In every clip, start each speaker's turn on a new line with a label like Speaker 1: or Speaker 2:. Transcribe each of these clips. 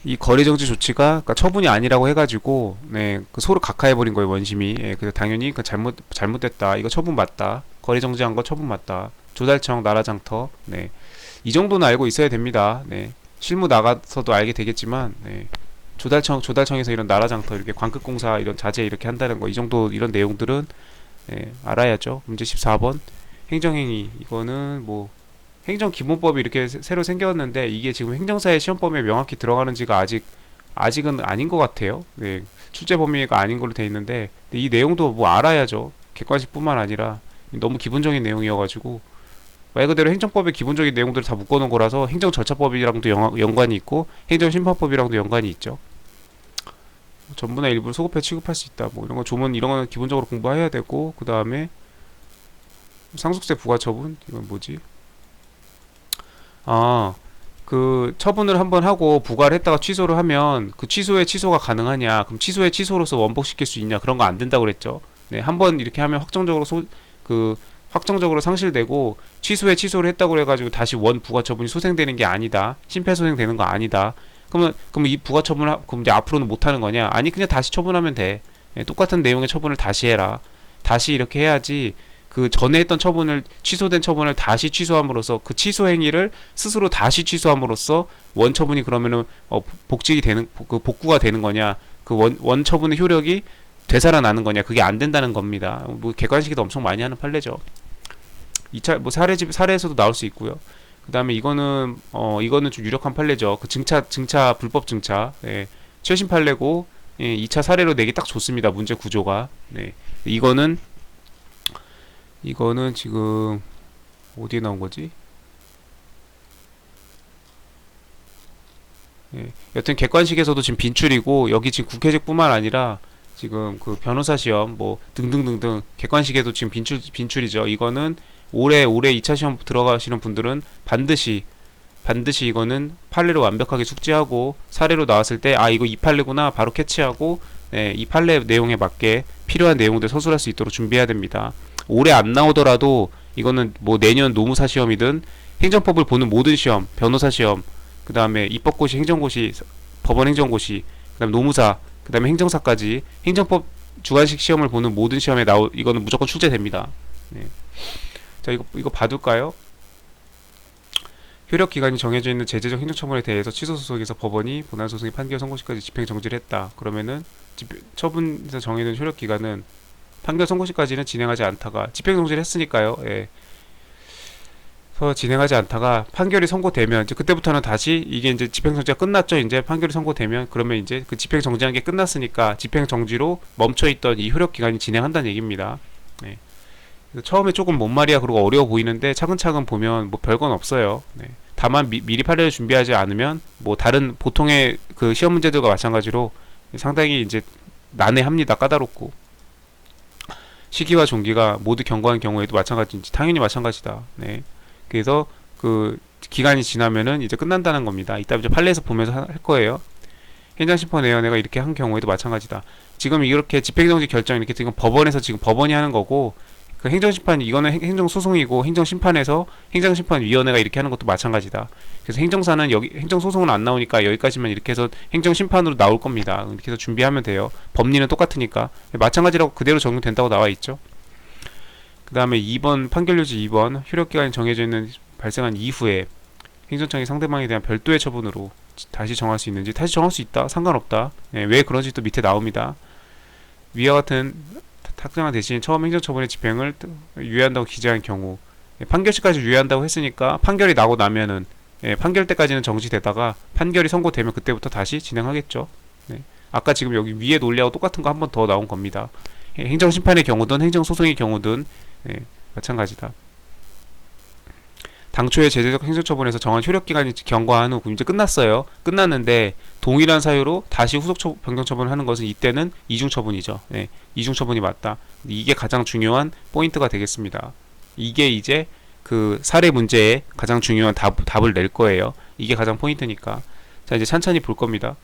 Speaker 1: 이 거래정지 조치가 그러니까 처분이 아니라고 해가지고 네, 그 소를 각하해버린 거예요 원심이. 예, 그래서 당연히 그 잘못됐다. 이거 처분 맞다. 거래정지한 거 처분 맞다. 조달청 나라장터. 네, 이 정도는 알고 있어야 됩니다. 네, 실무 나가서도 알게 되겠지만 네, 조달청에서 이런 나라장터 이렇게 관급공사 이런 자재 이렇게 한다는 거 이 정도 이런 내용들은 네, 알아야죠. 문제 14번 행정행위 이거는 뭐 행정기본법이 이렇게 새로 생겼는데 이게 지금 행정사의 시험범위에 명확히 들어가는지가 아직은 아닌 것 같아요. 네, 출제 범위가 아닌 걸로 돼 있는데 이 내용도 뭐 알아야죠. 객관식뿐만 아니라 너무 기본적인 내용이어가지고 말 그대로 행정법의 기본적인 내용들을 다 묶어놓은 거라서 행정절차법이랑도 연관이 있고 행정심판법이랑도 연관이 있죠. 전부나 일부를 소급해 취급할 수 있다. 뭐 이런 거 조문 이런 거는 기본적으로 공부해야 되고 그 다음에 상속세 부과처분 이건 뭐지? 아, 그 처분을 한번 하고 부과를 했다가 취소를 하면 그 취소의 취소가 가능하냐? 그럼 취소의 취소로서 원복시킬 수 있냐? 그런 거 안 된다고 그랬죠. 네, 한번 이렇게 하면 확정적으로 상실되고 취소에 취소를 했다고 그래가지고 다시 원 부과 처분이 소생되는 게 아니다. 심폐소생되는 거 아니다. 그러면 이 부과 처분을 그럼 이제 앞으로는 못 하는 거냐? 아니 그냥 다시 처분하면 돼. 예, 똑같은 내용의 처분을 다시 해라. 다시 이렇게 해야지 그 전에 했던 처분을 취소된 처분을 다시 취소함으로써 그 취소 행위를 스스로 다시 취소함으로써 원 처분이 그러면은 복직이 되는 그 복구가 되는 거냐? 그 원 처분의 효력이 되살아나는 거냐? 그게 안 된다는 겁니다. 뭐 객관식에도 엄청 많이 하는 판례죠. 2차 뭐 사례에서도 나올 수 있고요. 그다음에 이거는 좀 유력한 판례죠. 그 증차 불법 증차. 예. 최신 판례고 예, 2차 사례로 내기 딱 좋습니다. 문제 구조가. 네. 이거는 지금 어디에 나온 거지? 예. 여튼 객관식에서도 지금 빈출이고 여기 지금 국회직뿐만 아니라 지금 그 변호사 시험 뭐 등등등등 객관식에도 지금 빈출이죠. 이거는 올해 2차 시험 들어가시는 분들은 반드시 이거는 판례를 완벽하게 숙지하고 사례로 나왔을 때 아 이거 이 판례구나 바로 캐치하고 네, 이 판례 내용에 맞게 필요한 내용들 서술할 수 있도록 준비해야 됩니다. 올해 안 나오더라도 이거는 뭐 내년 노무사 시험이든 행정법을 보는 모든 시험, 변호사 시험, 그 다음에 입법고시, 행정고시, 법원 행정고시, 그 다음에 노무사, 그 다음에 행정사까지 행정법 주관식 시험을 보는 모든 시험에 이거는 무조건 출제됩니다. 네. 자, 이거 봐둘까요? 효력 기간이 정해져 있는 제재적 행정처분에 대해서 취소 소송에서 법원이 본안 소송의 판결 선고 시까지 집행 정지를 했다. 그러면은 처분에서 정해진 효력 기간은 판결 선고 시까지는 진행하지 않다가 집행 정지를 했으니까요. 예. 진행하지 않다가 판결이 선고되면 이제 그때부터는 다시 이게 이제 집행 정지가 끝났죠. 이제 판결이 선고되면 그러면 이제 그 집행 정지한 게 끝났으니까 집행 정지로 멈춰 있던 이 효력 기간이 진행한다는 얘기입니다. 네. 처음에 조금 뭔 말이야 그러고 어려워 보이는데 차근차근 보면 뭐 별건 없어요. 네. 다만 미리 판례를 준비하지 않으면 뭐 다른 보통의 그 시험 문제들과 마찬가지로 상당히 이제 난해합니다. 까다롭고 시기와 종기가 모두 경과한 경우에도 마찬가지인지 당연히 마찬가지다. 네. 그래서 그 기간이 지나면은 이제 끝난다는 겁니다. 이따 이제 판례에서 보면서 할 거예요. 현장심판위원회가 이렇게 한 경우에도 마찬가지다. 지금 이렇게 집행정지 결정 이렇게 지금 법원에서 지금 법원이 하는 거고 그 행정심판 이거는 행정소송이고 행정심판에서 행정심판위원회가 이렇게 하는 것도 마찬가지다. 그래서 행정사는 여기 행정소송은 안 나오니까 여기까지만 이렇게 해서 행정심판으로 나올 겁니다. 이렇게 해서 준비하면 돼요. 법리는 똑같으니까 마찬가지라고 그대로 적용된다고 나와 있죠. 그 다음에 2번 판결유지 2번 효력기간이 정해져 있는 발생한 이후에 행정청이 상대방에 대한 별도의 처분으로 다시 정할 수 있는지 다시 정할 수 있다. 상관없다. 네, 왜 그런지 또 밑에 나옵니다. 위와 같은 탁정한 대신 처음 행정처분의 집행을 유예한다고 기재한 경우 판결시까지 유예한다고 했으니까 판결이 나고 나면은 판결 때까지는 정지되다가 판결이 선고되면 그때부터 다시 진행하겠죠. 네. 아까 지금 여기 위에 논리하고 똑같은 거 한 번 더 나온 겁니다. 행정심판의 경우든 행정소송의 경우든 마찬가지다. 당초에 제재적 행정처분에서 정한 효력기간이 경과한 후 이제 끝났어요. 끝났는데 동일한 사유로 다시 후속 변경처분을 하는 것은 이때는 이중처분이죠. 네, 이중처분이 맞다. 이게 가장 중요한 포인트가 되겠습니다. 이게 이제 그 사례 문제에 가장 중요한 답을 낼 거예요. 이게 가장 포인트니까. 자, 이제 찬찬히 볼 겁니다.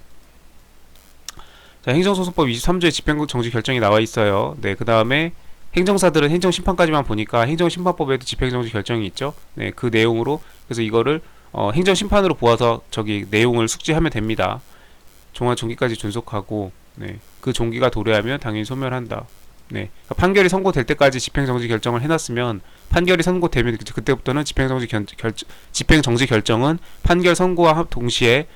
Speaker 1: 자, 행정소송법 23조에 집행정지 결정이 나와 있어요. 네, 그 다음에 행정사들은 행정심판까지만 보니까 행정심판법에도 집행정지 결정이 있죠. 네, 그 내용으로 그래서 이거를 행정심판으로 보아서 저기 내용을 숙지하면 됩니다. 정한 종기까지 존속하고, 네, 그 종기가 도래하면 당연히 소멸한다. 네, 그러니까 판결이 선고될 때까지 집행정지 결정을 해놨으면 판결이 선고되면 그때부터는 집행정지 결정은 판결 선고와 동시에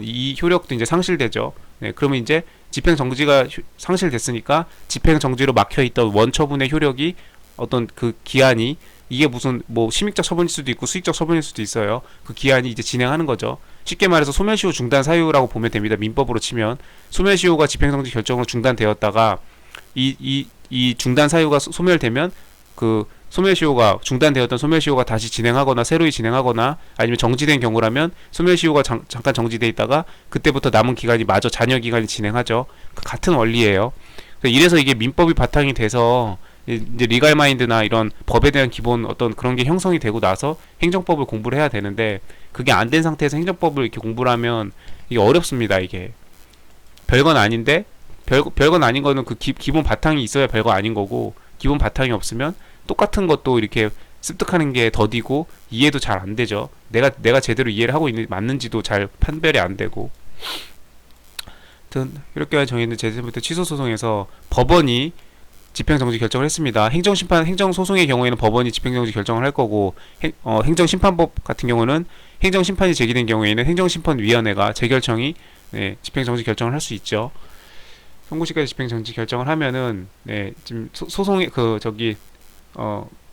Speaker 1: 이 효력도 이제 상실되죠. 네, 그러면 이제 집행정지가 상실됐으니까 집행정지로 막혀있던 원처분의 효력이 어떤 그 기한이 이게 무슨 뭐 심익적 처분일 수도 있고 수익적 처분일 수도 있어요. 그 기한이 이제 진행하는 거죠. 쉽게 말해서 소멸시효 중단 사유라고 보면 됩니다. 민법으로 치면 소멸시효가 집행정지 결정으로 중단되었다가 이 중단 사유가 소멸되면 그 소멸시효가 중단되었던 소멸시효가 다시 진행하거나 새로이 진행하거나 아니면 정지된 경우라면 소멸시효가 잠깐 정지돼 있다가 그때부터 남은 기간이 마저 잔여 기간이 진행하죠. 같은 원리예요. 이래서 이게 민법이 바탕이 돼서 이제 리갈 마인드나 이런 법에 대한 기본 어떤 그런 게 형성이 되고 나서 행정법을 공부를 해야 되는데 그게 안 된 상태에서 행정법을 이렇게 공부를 하면 이게 어렵습니다. 이게 별건 아닌데 별건 아닌 거는 그 기본 바탕이 있어야 별거 아닌 거고 기본 바탕이 없으면 똑같은 것도 이렇게 습득하는 게 더디고 이해도 잘 안 되죠. 내가 제대로 이해를 하고 있는지 맞는지도 잘 판별이 안 되고. 아무튼 이렇게 정해있는 제3부터 취소 소송에서 법원이 집행정지 결정을 했습니다. 행정소송의 경우에는 법원이 집행정지 결정을 할 거고 행정심판법 같은 경우는 행정심판이 제기된 경우에는 행정심판위원회가 재결청이 네, 집행정지 결정을 할 수 있죠. 선고시까지 집행정지 결정을 하면은 네, 지금 소송의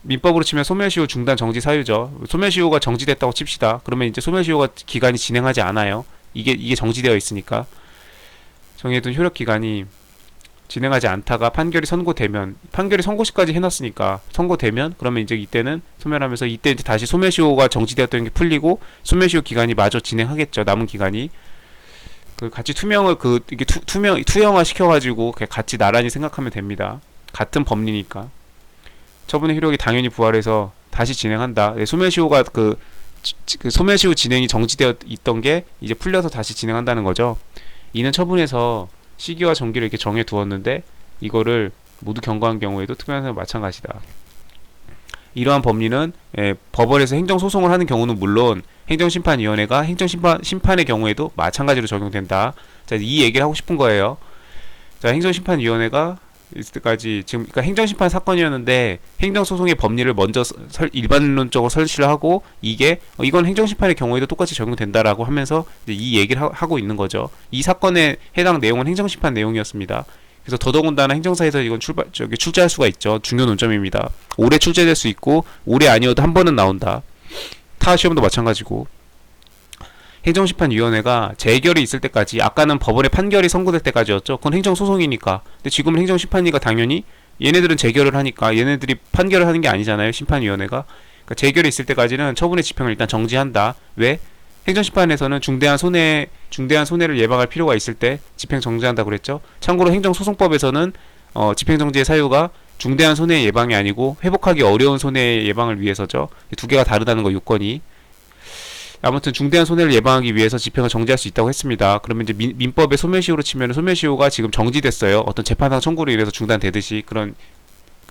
Speaker 1: 민법으로 치면 소멸시효 중단 정지 사유죠. 소멸시효가 정지됐다고 칩시다. 그러면 이제 소멸시효가 기간이 진행하지 않아요. 이게 정지되어 있으니까 정해둔 효력 기간이 진행하지 않다가 판결이 선고시까지 해놨으니까 선고되면 그러면 이제 이때는 소멸하면서 이때 이제 다시 소멸시효가 정지되었던 게 풀리고 소멸시효 기간이 마저 진행하겠죠. 남은 기간이 그 같이 이게 투영화 시켜가지고 같이 나란히 생각하면 됩니다. 같은 법리니까 처분의 효력이 당연히 부활해서 다시 진행한다. 네, 소멸시효가 그 소멸시효 진행이 정지되어 있던 게 이제 풀려서 다시 진행한다는 거죠. 이는 처분에서 시기와 정기를 이렇게 정해 두었는데 이거를 모두 경고한 경우에도 특별한 사유와 마찬가지다. 이러한 법리는 법원에서 행정소송을 하는 경우는 물론 행정심판위원회가 심판의 경우에도 마찬가지로 적용된다. 자, 이 얘기를 하고 싶은 거예요. 자, 행정심판위원회가 있을 때까지 지금 그러니까 행정심판 사건이었는데 행정소송의 법리를 먼저 일반론적으로 설치를 하고 이건 행정심판의 경우에도 똑같이 적용된다라고 하면서 이제 이 얘기를 하고 있는 거죠. 이 사건에 해당 내용은 행정심판 내용이었습니다. 그래서 더더군다나 행정사에서 이건 출제할 수가 있죠. 중요 논점입니다. 올해 출제될 수 있고 올해 아니어도 한 번은 나온다. 타 시험도 마찬가지고. 행정심판위원회가 재결이 있을 때까지 아까는 법원의 판결이 선고될 때까지였죠. 그건 행정소송이니까. 근데 지금은 행정심판위가 당연히 얘네들은 재결을 하니까 얘네들이 판결을 하는 게 아니잖아요. 심판위원회가. 그러니까 재결이 있을 때까지는 처분의 집행을 일단 정지한다. 왜? 행정심판에서는 중대한 손해를 예방할 필요가 있을 때 집행 정지한다고 그랬죠. 참고로 행정소송법에서는 집행정지의 사유가 중대한 손해 예방이 아니고 회복하기 어려운 손해 예방을 위해서죠. 두 개가 다르다는 거 요건이. 아무튼 중대한 손해를 예방하기 위해서 집행을 정지할 수 있다고 했습니다. 그러면 이제 민법의 소멸시효로 치면 소멸시효가 지금 정지됐어요. 어떤 재판상 청구로 인해서 중단되듯이 그런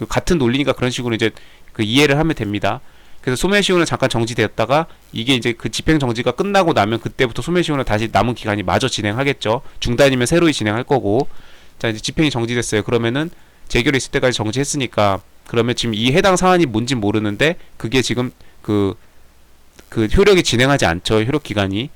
Speaker 1: 같은 논리니까 그런 식으로 이제 이해를 하면 됩니다. 그래서 소멸시효는 잠깐 정지되었다가 이게 이제 그 집행정지가 끝나고 나면 그때부터 소멸시효는 다시 남은 기간이 마저 진행하겠죠. 중단이면 새로이 진행할 거고. 자, 이제 집행이 정지됐어요. 그러면은 재결이 있을 때까지 정지했으니까 그러면 지금 이 해당 사안이 뭔진 모르는데 그게 지금 그 효력이 진행하지 않죠. 효력 기간이.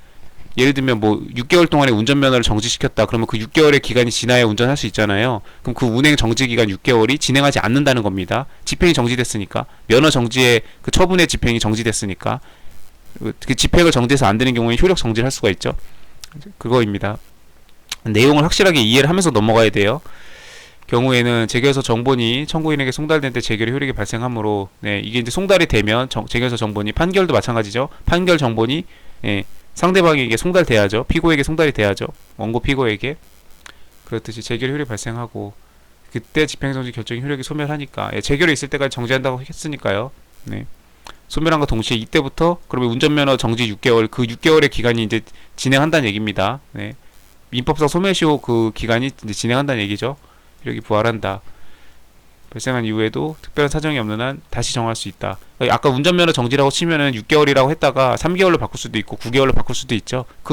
Speaker 1: 예를 들면 뭐 6개월 동안에 운전면허를 정지시켰다. 그러면 그 6개월의 기간이 지나야 운전할 수 있잖아요. 그럼 그 운행 정지 기간 6개월이 진행하지 않는다는 겁니다. 집행이 정지됐으니까. 면허 정지의 그 처분의 집행이 정지됐으니까. 그 집행을 정지해서 안 되는 경우에 효력 정지를 할 수가 있죠. 그거입니다. 내용을 확실하게 이해를 하면서 넘어가야 돼요. 경우에는 재결서 정본이 청구인에게 송달된 때 재결의 효력이 발생하므로 이게 이제 송달이 되면 재결서 정본이 판결도 마찬가지죠. 판결 정본이 상대방에게 송달돼야죠. 피고에게 송달이 돼야죠. 원고 피고에게. 그렇듯이 재결 효력이 발생하고 그때 집행정지 결정이 효력이 소멸하니까 재결이 있을 때까지 정지한다고 했으니까요. 소멸한과 동시에 이때부터 그러면 운전면허 정지 6개월 그 6개월의 기간이 이제 진행한다는 얘기입니다. 민법상 소멸시효 그 기간이 이제 진행한다는 얘기죠. 효력이 부활한다. 발생한 이후에도 특별한 사정이 없는 한 다시 정할 수 있다. 아까 운전면허 정지라고 치면은 6개월이라고 했다가 3개월로 바꿀 수도 있고 9개월로 바꿀 수도 있죠. 그